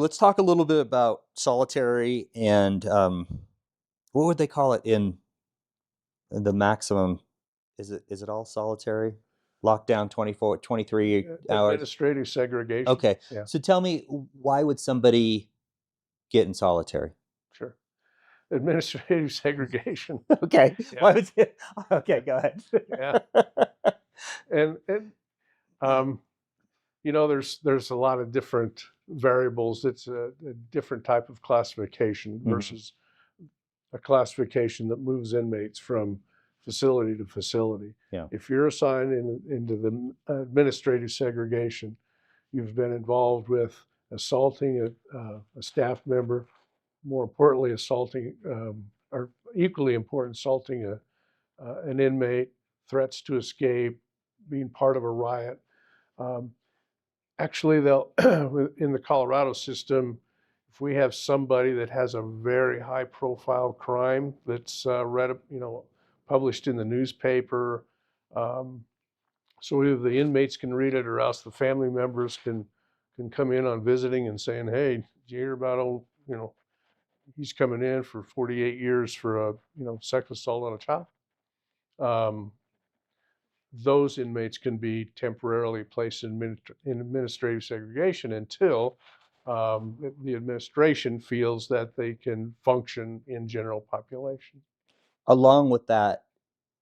Let's talk a little bit about solitary and what would they call it in the maximum? Is it all solitary? Lockdown 24, 23 hours. Administrative segregation. Okay. Yeah, So tell me, why would somebody get in solitary? sure. Administrative segregation. Okay. Yeah, Why would okay, go ahead. yeah. And um, there's a lot of different variables. It's a different type of classification Mhm. versus a classification that moves inmates from facility to facility. Yeah. If you're assigned into the administrative segregation, you've been involved with assaulting a staff member, more importantly, assaulting, or equally important, assaulting an inmate, threats to escape, being part of a riot. Um, Actually, they'll in the Colorado system, if we have somebody that has a very high-profile crime that's published in the newspaper, um, so either the inmates can read it, or else the family members can come in on visiting and saying, "Hey, did you hear about old, he's coming in for 48 years for a sex assault on a child." Um, those inmates can be temporarily placed in administrative segregation until the administration feels that they can function in general population. Along with that,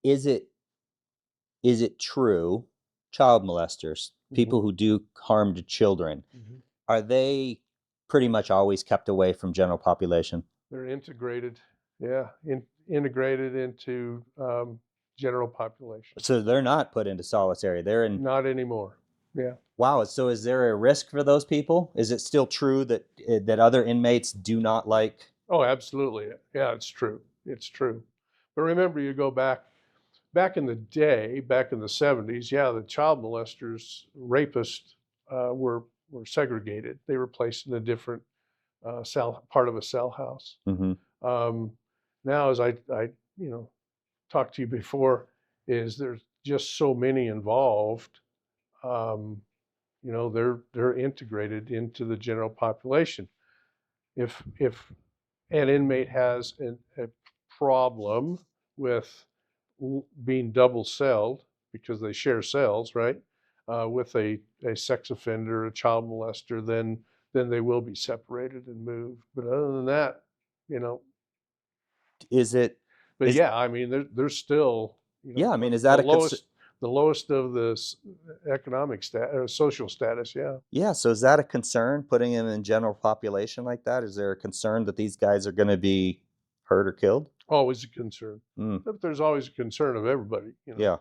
is it true child molesters, Mhm, people who do harm to children, mhm. are they pretty much always kept away from general population? They're integrated, yeah, integrated into general population. So they're not put into solitary. They're in. Not anymore. Yeah. Wow. So is there a risk for those people? Is it still true that that other inmates do not like? Oh, absolutely. Yeah, it's true. It's true. But remember, you go back in the day, back in the 70s, yeah, the child molesters, rapists were segregated. They were placed in a different cell, part of a cell house. Hmm. Um, Now, as I talked to you before, is there's just so many involved. Um, they're integrated into the general population. If an inmate has a problem with being double celled because they share cells, right? With a sex offender, a child molester, then they will be separated and moved. But other than that, you know, Is it? but Is yeah, I mean, there's still, Yeah. I mean, is the that a concern? lowest of the economic social status. Yeah, Yeah. So is that a concern? Putting them in general population like that? Is there a concern that these guys are going to be hurt or killed? always a concern. Mm, But there's always a concern of everybody. yeah.